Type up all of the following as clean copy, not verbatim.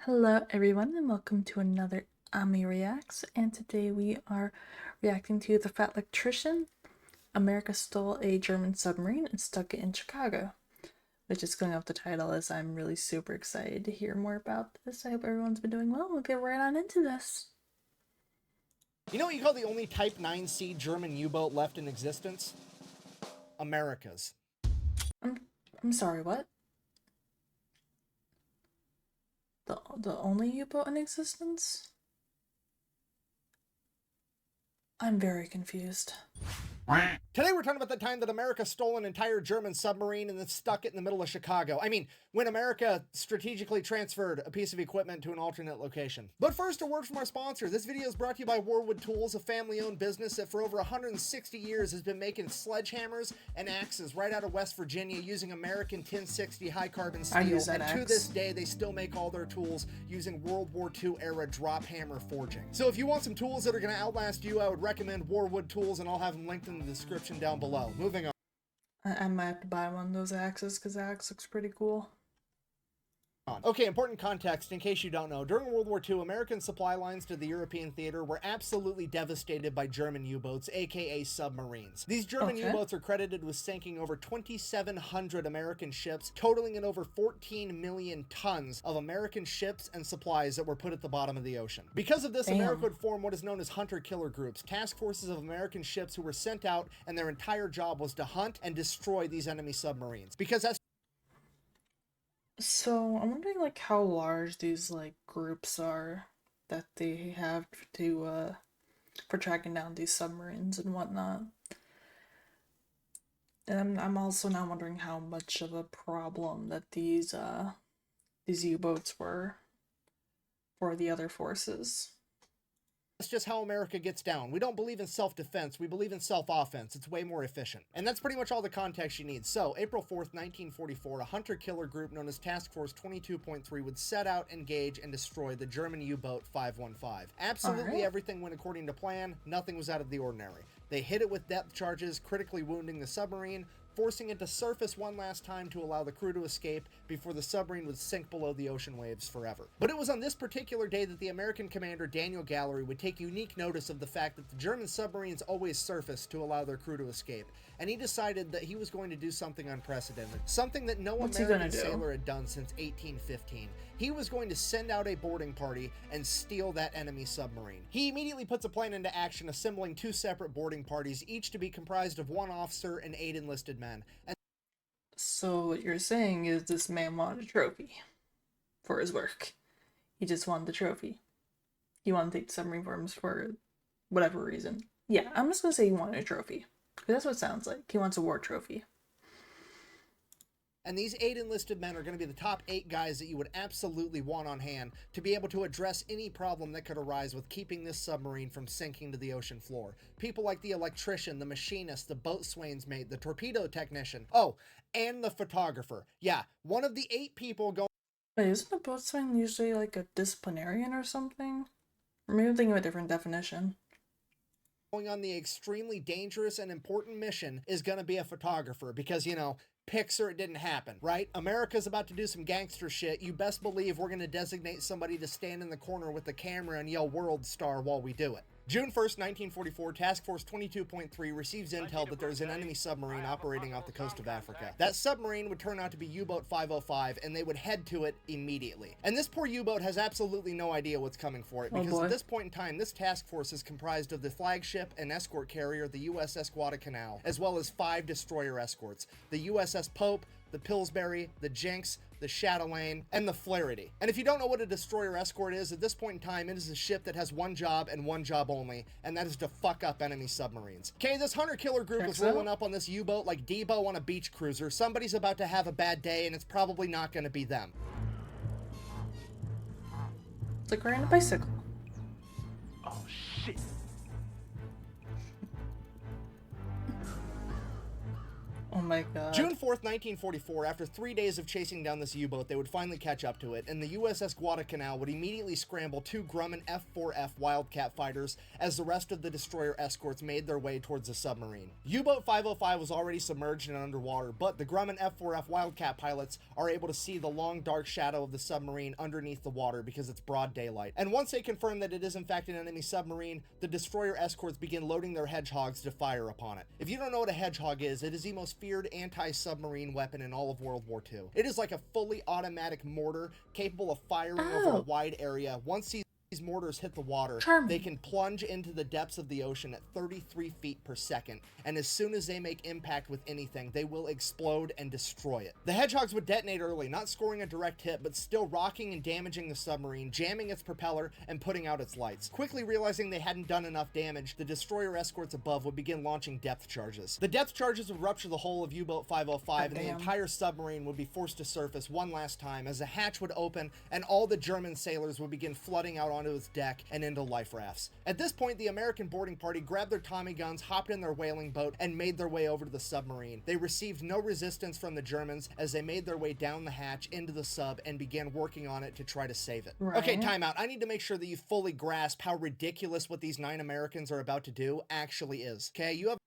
Hello everyone and welcome to another Ami Reacts, and today we are reacting to The Fat Electrician. America stole a German submarine and stuck it in Chicago, which is going off the title as I'm really super excited to hear more about this. I hope everyone's been doing well. We'll get right on into this. You know what you call the only Type 9C German U-boat left in existence? America's. I'm sorry, what? The only U-boat in existence? I'm very confused. Today we're talking about the time that America stole an entire German submarine and then stuck it in the middle of Chicago. I mean, when America strategically transferred a piece of equipment to an alternate location. But first, a word from our sponsor. This video is brought to you by Warwood Tools, a family-owned business that for over 160 years has been making sledgehammers and axes right out of West Virginia using American 1060 high-carbon steel. And to this day, they still make all their tools using World War II era drop hammer forging. So if you want some tools that are going to outlast you, I would recommend Warwood Tools, and I'll have them linked in the description down below. Moving on. I might have to buy one of those axes because the axe looks pretty cool. Okay, important context in case you don't know. During World War II, American supply lines to the European theater were absolutely devastated by German U-boats, aka submarines. These German U-boats are credited with sinking over 2,700 American ships, totaling in over 14 million tons of American ships and supplies that were put at the bottom of the ocean. Because of this, America would form what is known as hunter-killer groups, task forces of American ships who were sent out, and their entire job was to hunt and destroy these enemy submarines. Because that's So I'm wondering like how large these like groups are that they have to for tracking down these submarines and whatnot. And I'm also now wondering how much of a problem that these U-boats were for the other forces. That's just how America gets down. We don't believe in self-defense, we believe in self-offense. It's way more efficient. And that's pretty much all the context you need. So, April 4th, 1944, a hunter-killer group known as Task Force 22.3 would set out, engage, and destroy the German U-boat 515. Absolutely everything went according to plan, nothing was out of the ordinary. They hit it with depth charges, critically wounding the submarine, forcing it to surface one last time to allow the crew to escape before the submarine would sink below the ocean waves forever. But it was on this particular day that the American commander Daniel Gallery would take unique notice of the fact that the German submarines always surfaced to allow their crew to escape, and he decided that he was going to do something unprecedented, something that no American sailor had done since 1815. He was going to send out a boarding party and steal that enemy submarine. He immediately puts a plan into action, assembling two separate boarding parties, each to be comprised of one officer and 8 enlisted men. So what you're saying is this man wanted a trophy for his work. He just wanted the trophy. He wanted to take the submarine for him for whatever reason. Yeah, I'm just gonna say he wanted a trophy. Because that's what it sounds like. He wants a war trophy. And these 8 enlisted men are going to be the top 8 guys that you would absolutely want on hand to be able to address any problem that could arise with keeping this submarine from sinking to the ocean floor. People like the electrician, the machinist, the boatswain's mate, the torpedo technician. Oh, and the photographer. Yeah, one of the 8 people going... Wait, isn't a boatswain usually like a disciplinarian or something? Or maybe I'm thinking of a different definition. Going on the extremely dangerous and important mission is going to be a photographer because, you know, pics or it didn't happen, right? America's about to do some gangster shit. You best believe we're going to designate somebody to stand in the corner with the camera and yell "World Star" while we do it. June 1st, 1944, Task Force 22.3 receives intel that there's an enemy submarine operating off the coast of Africa. That submarine would turn out to be U-boat 505, and they would head to it immediately. And this poor U-boat has absolutely no idea what's coming for it, because at this point in time, this task force is comprised of the flagship and escort carrier, the USS Guadalcanal, as well as 5 destroyer escorts, the USS Pope, the Pillsbury, the Jinx, the Chatelaine, and the Flaherty. And if you don't know what a destroyer escort is, at this point in time, it is a ship that has one job and one job only, and that is to fuck up enemy submarines. Okay, this hunter-killer group is rolling up on this U-boat like Debo on a beach cruiser. Somebody's about to have a bad day, and it's probably not going to be them. It's like riding a bicycle. Oh, shit. Oh my god. June 4th, 4th, 1944, after 3 days of chasing down this U-boat, they would finally catch up to it, and the USS Guadalcanal would immediately scramble 2 Grumman F-4F Wildcat fighters as the rest of the destroyer escorts made their way towards the submarine. U-boat 505 was already submerged and underwater, but the Grumman F-4F Wildcat pilots are able to see the long dark shadow of the submarine underneath the water because it's broad daylight. And once they confirm that it is in fact an enemy submarine, the destroyer escorts begin loading their hedgehogs to fire upon it. If you don't know what a hedgehog is, it is the most feared anti-submarine weapon in all of World War II. It is like a fully automatic mortar capable of firing over a wide area. Once these mortars hit the water, they can plunge into the depths of the ocean at 33 feet per second, and as soon as they make impact with anything, they will explode and destroy it. The hedgehogs would detonate early, not scoring a direct hit, but still rocking and damaging the submarine, jamming its propeller, and putting out its lights. Quickly realizing they hadn't done enough damage, the destroyer escorts above would begin launching depth charges. The depth charges would rupture the hull of U-boat 505, and the entire submarine would be forced to surface one last time as a hatch would open and all the German sailors would begin flooding out onto its deck and into life rafts. At this point, the American boarding party grabbed their Tommy guns, hopped in their whaling boat, and made their way over to the submarine. They received no resistance from the Germans as they made their way down the hatch into the sub and began working on it to try to save it. Okay, time out. I need to make sure that you fully grasp how ridiculous what these 9 Americans are about to do actually is. Okay, you have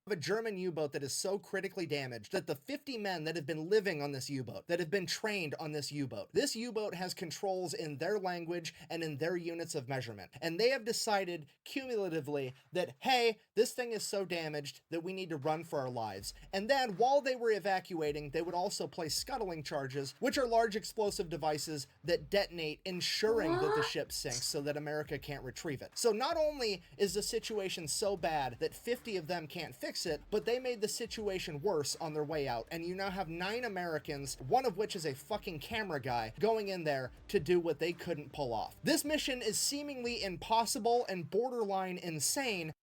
a German U-boat that is so critically damaged that the 50 men that have been living on this U-boat, that have been trained on this U-boat has controls in their language and in their units of measurement. And they have decided cumulatively that, hey, this thing is so damaged that we need to run for our lives. And then while they were evacuating, they would also place scuttling charges, which are large explosive devices that detonate, ensuring that the ship sinks so that America can't retrieve it. So not only is the situation so bad that 50 of them can't fix it, but they made the situation worse on their way out, and you now have 9 Americans, one of which is a fucking camera guy, going in there to do what they couldn't pull off. This mission is seemingly impossible and borderline insane.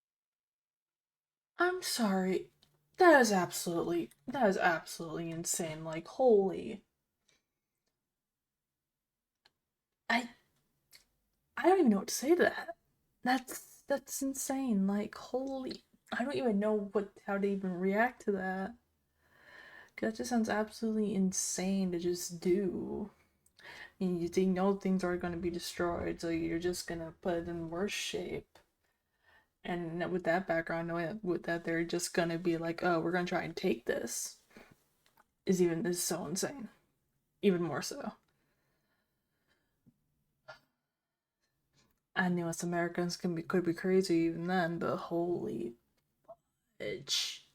I'm sorry. That is absolutely insane. Like, holy. I don't even know what to say to that. That's insane. Like, holy. I don't even know how to even react to that. 'Cause that just sounds absolutely insane to just do. I mean, you know things are going to be destroyed, so you're just going to put it in worse shape. And with that background, knowing that they're just going to be like, oh, we're going to try and take this, is so insane. Even more so. I knew us Americans could be crazy even then, but holy fudge.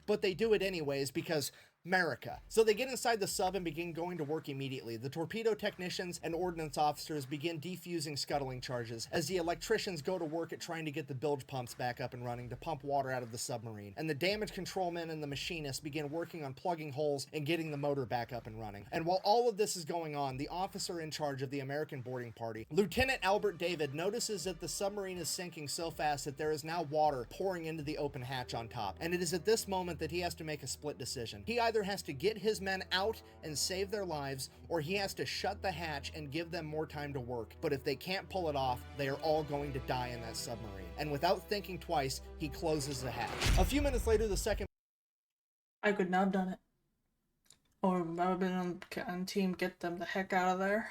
But they do it anyways because America. So they get inside the sub and begin going to work immediately. The torpedo technicians and ordnance officers begin defusing scuttling charges as the electricians go to work at trying to get the bilge pumps back up and running to pump water out of the submarine. And the damage control men and the machinists begin working on plugging holes and getting the motor back up and running. And while all of this is going on, the officer in charge of the American boarding party, Lieutenant Albert David, notices that the submarine is sinking so fast that there is now water pouring into the open hatch on top. And it is at this moment that he has to make a split decision. He either has to get his men out and save their lives, or he has to shut the hatch and give them more time to work. But if they can't pull it off, they are all going to die in that submarine. And without thinking twice, he closes the hatch. A few minutes later, the second... I could not have done it. Or I would have been on team get them the heck out of there.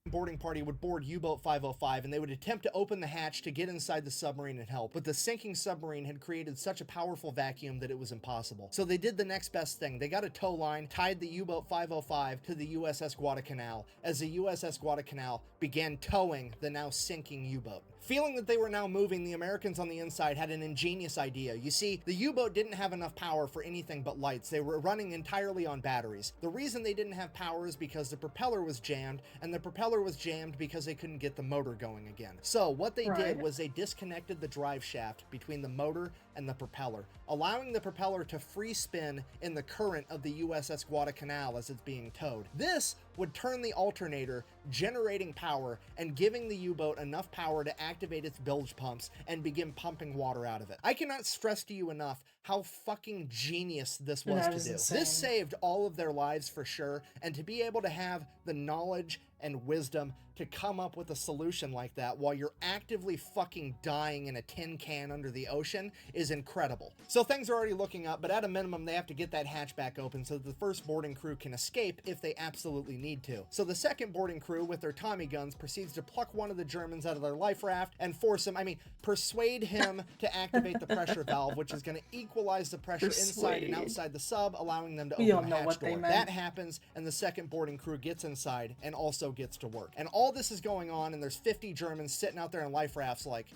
boarding party would board U-boat 505, and they would attempt to open the hatch to get inside the submarine and help, but the sinking submarine had created such a powerful vacuum that it was impossible. So they did the next best thing. They got a tow line, tied the U-boat 505 to the USS Guadalcanal, as the USS Guadalcanal began towing the now sinking U-boat. Feeling that they were now moving, the Americans on the inside had an ingenious idea. You see, the U-boat didn't have enough power for anything but lights. They were running entirely on batteries. The reason they didn't have power is because the propeller was jammed, and the propeller was jammed because they couldn't get the motor going again. So what they did was they disconnected the drive shaft between the motor and the propeller, allowing the propeller to free spin in the current of the USS Guadalcanal as it's being towed. This would turn the alternator, generating power and giving the U-boat enough power to activate its bilge pumps and begin pumping water out of it. I cannot stress to you enough how fucking genius this was to do. Insane. This saved all of their lives for sure, and to be able to have the knowledge and wisdom to come up with a solution like that while you're actively fucking dying in a tin can under the ocean is is incredible. So things are already looking up, but at a minimum, they have to get that hatchback open so that the first boarding crew can escape if they absolutely need to. So the second boarding crew, with their Tommy guns, proceeds to pluck one of the Germans out of their life raft and force him, persuade him to activate the pressure valve, which is going to equalize the pressure inside and outside the sub, allowing them to open the hatch door. That happens, and the second boarding crew gets inside and also gets to work. And all this is going on, and there's 50 Germans sitting out there in life rafts like,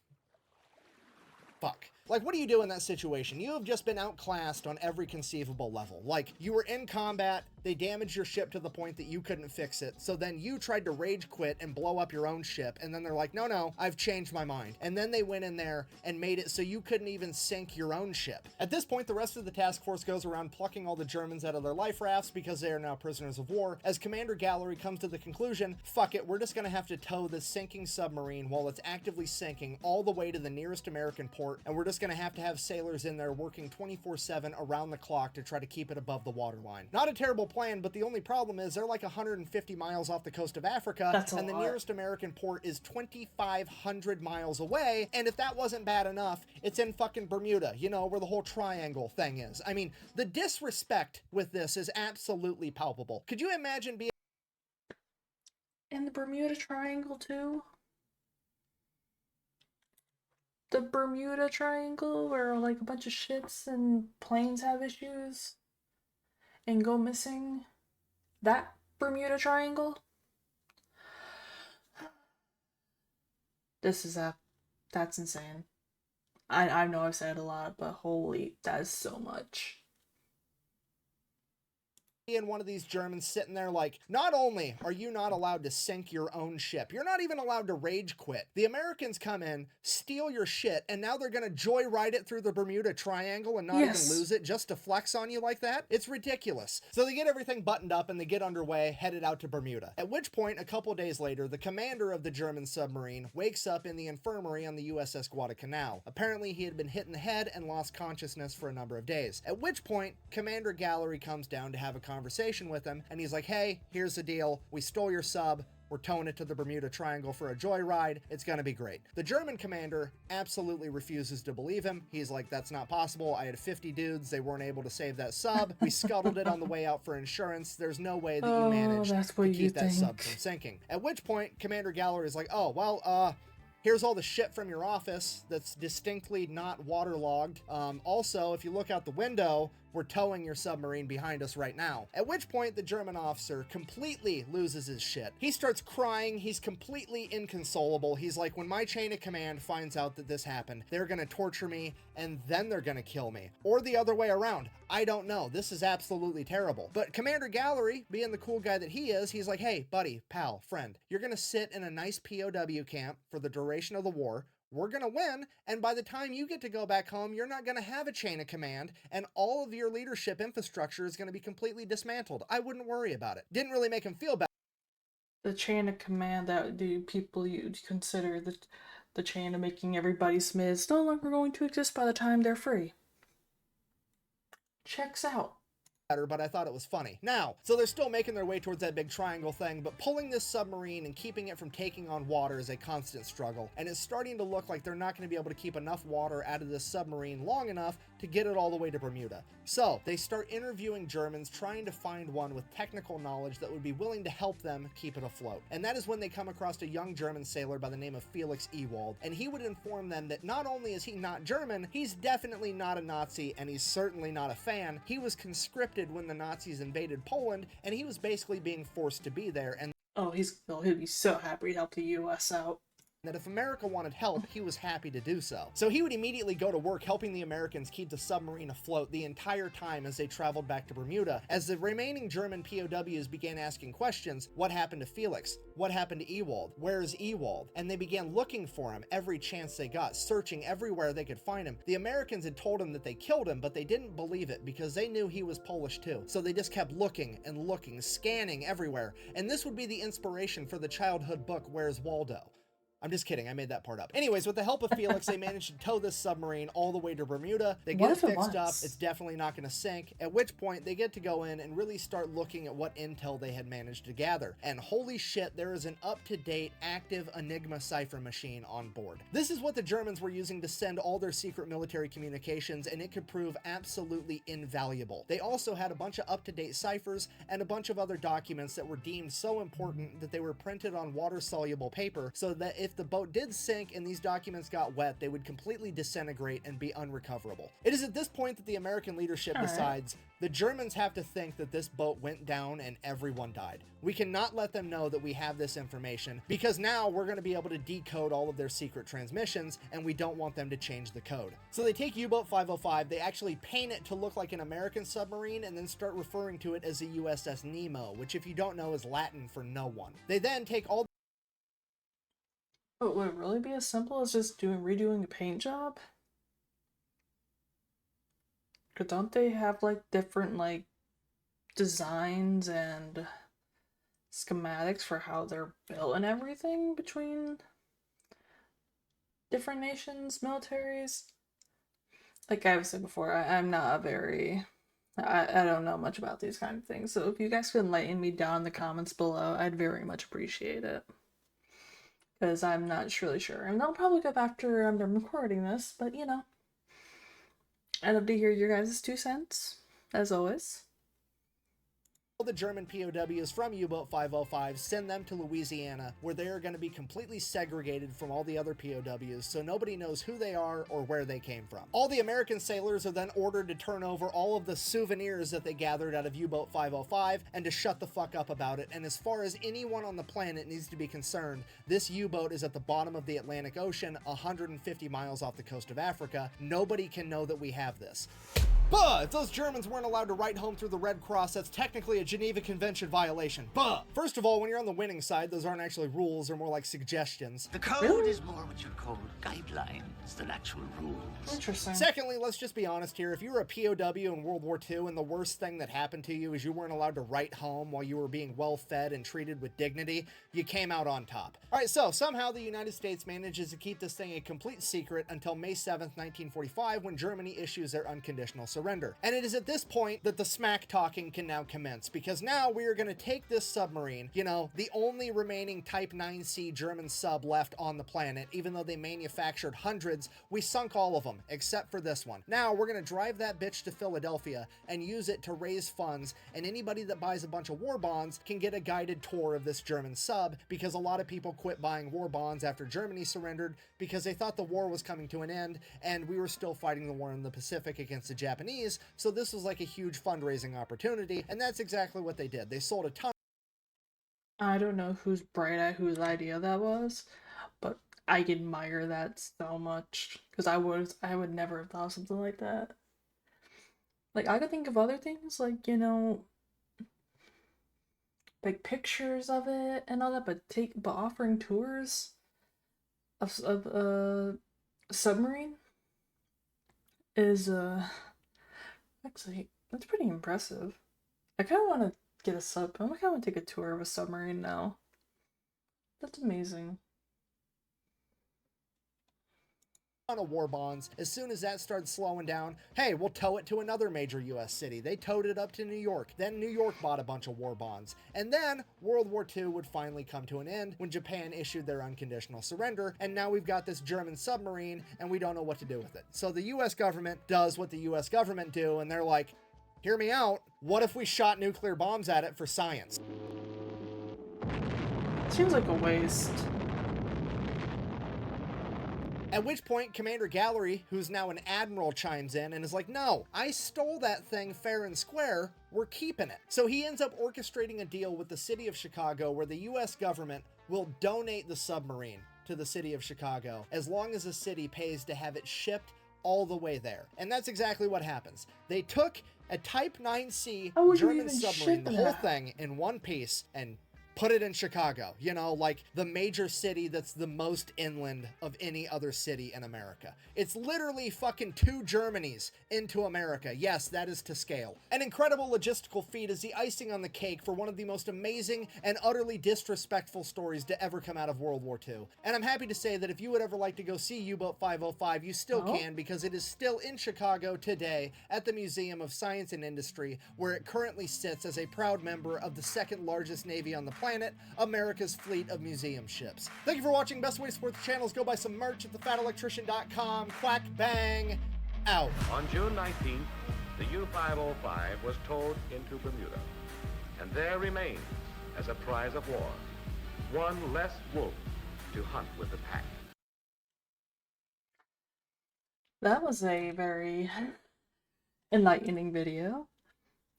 fuck. Like, what do you do in that situation? You have just been outclassed on every conceivable level. Like, you were in combat, they damaged your ship to the point that you couldn't fix it, so then you tried to rage quit and blow up your own ship, and then they're like, no, I've changed my mind. And then they went in there and made it so you couldn't even sink your own ship. At this point, the rest of the task force goes around plucking all the Germans out of their life rafts because they are now prisoners of war, as Commander Gallery comes to the conclusion, fuck it, we're just gonna have to tow this sinking submarine while it's actively sinking all the way to the nearest American port, and we're just gonna have sailors in there working 24/7 around the clock to try to keep it above the waterline. Not a terrible plan, but the only problem is they're like 150 miles off the coast of Africa, and the nearest American port is 2,500 miles away, and if that wasn't bad enough, it's in fucking Bermuda, you know, where the whole triangle thing is. I mean, the disrespect with this is absolutely palpable. Could you imagine being in the Bermuda Triangle too? The Bermuda Triangle, where like a bunch of ships and planes have issues and go missing? That Bermuda Triangle? That's insane. I know I've said a lot, but holy, that is so much. and one of these Germans sitting there like, not only are you not allowed to sink your own ship, you're not even allowed to rage quit. The Americans come in, steal your shit, and now they're gonna joyride it through the Bermuda Triangle and not even lose it just to flex on you like that? It's ridiculous. So they get everything buttoned up and they get underway, headed out to Bermuda. At which point, a couple days later, the commander of the German submarine wakes up in the infirmary on the USS Guadalcanal. Apparently, he had been hit in the head and lost consciousness for a number of days. At which point, Commander Gallery comes down to have a conversation with him, and he's like, hey, here's the deal. We stole your sub. We're towing it to the Bermuda Triangle for a joyride. It's gonna be great. The German commander absolutely refuses to believe him. He's like, that's not possible. I had 50 dudes. They weren't able to save that sub. We scuttled it on the way out for insurance. There's no way that you managed to keep that sub from sinking. At which point, Commander Gallery is like, oh, well, here's all the shit from your office that's distinctly not waterlogged. Also, if you look out the window, we're towing your submarine behind us right now. At which point, the German officer completely loses his shit. He starts crying. He's completely inconsolable. He's like, when my chain of command finds out that this happened, they're gonna torture me and then they're gonna kill me. Or the other way around. I don't know. This is absolutely terrible. But Commander Gallery, being the cool guy that he is, he's like, hey, buddy, pal, friend, you're gonna sit in a nice POW camp for the duration of the war. We're going to win, and by the time you get to go back home, you're not going to have a chain of command, and all of your leadership infrastructure is going to be completely dismantled. I wouldn't worry about it. Didn't really make him feel bad. The chain of command that the people you consider the chain of making everybody smith is no longer going to exist by the time they're free. Checks out. But I thought it was funny. Now, so they're still making their way towards that big triangle thing, but pulling this submarine and keeping it from taking on water is a constant struggle, and it's starting to look like they're not going to be able to keep enough water out of this submarine long enough to get it all the way to Bermuda. So they start interviewing Germans, trying to find one with technical knowledge that would be willing to help them keep it afloat. And that is when they come across a young German sailor by the name of Felix Ewald, and he would inform them that not only is he not German, he's definitely not a Nazi, and he's certainly not a fan. He was conscripted when the Nazis invaded Poland, and he was basically being forced to be there, and he'll be so happy to help the US out. That if America wanted help, he was happy to do so. So he would immediately go to work helping the Americans keep the submarine afloat the entire time as they traveled back to Bermuda. As the remaining German POWs began asking questions, what happened to Felix? What happened to Ewald? Where's Ewald? And they began looking for him every chance they got, searching everywhere they could find him. The Americans had told him that they killed him, but they didn't believe it because they knew he was Polish too. So they just kept looking and looking, scanning everywhere. And this would be the inspiration for the childhood book, Where's Waldo? I'm just kidding, I made that part up. Anyways, with the help of Felix, they managed to tow this submarine all the way to Bermuda. They What get it if it fixed up, was? it's definitely not going to sink, at which point they get to go in and really start looking at what intel they had managed to gather. And holy shit, there is an up-to-date active Enigma cipher machine on board. This is what the Germans were using to send all their secret military communications, and it could prove absolutely invaluable. They also had a bunch of up-to-date ciphers and a bunch of other documents that were deemed so important that they were printed on water-soluble paper, so that if the boat did sink and these documents got wet, they would completely disintegrate and be unrecoverable. It is at this point that the American leadership decides the Germans have to think that this boat went down and everyone died. We cannot let them know that we have this information, because now we're going to be able to decode all of their secret transmissions, and we don't want them to change the code. So they take U-Boat 505, they actually paint it to look like an American submarine, and then start referring to it as the USS Nemo, which if you don't know is Latin for no one. They then take all But would it really be as simple as just redoing a paint job? Cause don't they have like different like designs and schematics for how they're built and everything between different nations, militaries? Like I've said before, I'm not a very I don't know much about these kind of things, so if you guys could enlighten me down in the comments below, I'd very much appreciate it. Because I'm not really sure. And I'll probably go back after I'm done recording this, but you know. I'd love to hear your guys' 2 cents, as always. the German POWs from U-Boat 505, send them to Louisiana, where they are going to be completely segregated from all the other POWs, so nobody knows who they are or where they came from. All the American sailors are then ordered to turn over all of the souvenirs that they gathered out of U-Boat 505 and to shut the fuck up about it, and as far as anyone on the planet needs to be concerned, this U-boat is at the bottom of the Atlantic Ocean, 150 miles off the coast of Africa. Nobody can know that we have this. Buh! If those Germans weren't allowed to write home through the Red Cross, that's technically a Geneva Convention violation. Buh! First of all, when you're on the winning side, those aren't actually rules, they're more like suggestions. The code is more what you call guidelines than actual rules. Interesting. Secondly, let's just be honest here. If you were a POW in World War II and the worst thing that happened to you is you weren't allowed to write home while you were being well fed and treated with dignity, you came out on top. Alright, so somehow the United States manages to keep this thing a complete secret until May 7th, 1945, when Germany issues their unconditional surrender. And it is at this point that the smack talking can now commence, because now we are going to take this submarine, you know, the only remaining Type 9C German sub left on the planet, even though they manufactured hundreds, we sunk all of them, except for this one. Now we're going to drive that bitch to Philadelphia and use it to raise funds, and anybody that buys a bunch of war bonds can get a guided tour of this German sub, because a lot of people quit buying war bonds after Germany surrendered because they thought the war was coming to an end and we were still fighting the war in the Pacific against the Japanese, so this was like a huge fundraising opportunity, and that's exactly what they did. They sold a ton. I don't know whose whose idea that was, but I admire that so much, because I would never have thought of something like that. Like, I could think of other things, like, you know, like pictures of it and all that, but offering tours of a submarine is actually, that's pretty impressive. I kind of want to get a sub. I kind of want to take a tour of a submarine now. That's amazing. Of war bonds. As soon as that started slowing down, hey, we'll tow it to another major US city. They towed it up to New York. Then New York bought a bunch of war bonds. And then World War II would finally come to an end when Japan issued their unconditional surrender, and now we've got this German submarine and we don't know what to do with it. So the US government does what the US government do, and they're like, hear me out, what if we shot nuclear bombs at it for science? Seems like a waste. At which point, Commander Gallery, who's now an admiral, chimes in and is like, no, I stole that thing fair and square, we're keeping it. So he ends up orchestrating a deal with the city of Chicago where the US government will donate the submarine to the city of Chicago as long as the city pays to have it shipped all the way there. And that's exactly what happens. They took a Type 9C German submarine, the whole thing, in one piece, and put it in Chicago, you know, like the major city that's the most inland of any other city in America. It's literally fucking 2 Germanys into America. Yes, that is to scale. An incredible logistical feat is the icing on the cake for one of the most amazing and utterly disrespectful stories to ever come out of World War II. And I'm happy to say that if you would ever like to go see U-Boat 505, you still can, because it is still in Chicago today at the Museum of Science and Industry, where it currently sits as a proud member of the second largest navy on the planet, America's fleet of museum ships. Thank you for watching. Best way to support the channel is go buy some merch at thefatelectrician.com. Quack bang out. On June 19th, the U-505 was towed into Bermuda, and there remains as a prize of war, one less wolf to hunt with the pack. That was a very enlightening video.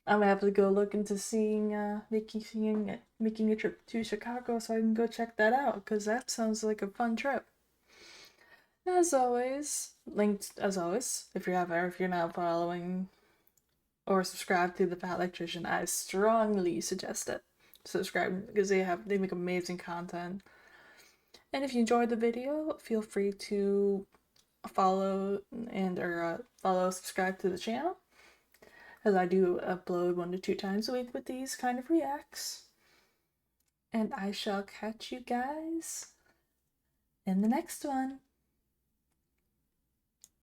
I'm gonna have to go look into making a trip to Chicago so I can go check that out, because that sounds like a fun trip. As always, linked as always, if you're not following or subscribed to the Fat Electrician, I strongly suggest it. Subscribe, because they make amazing content. And if you enjoyed the video, feel free to follow subscribe to the channel, as I do upload 1 to 2 times a week with these kind of reacts. And I shall catch you guys in the next one.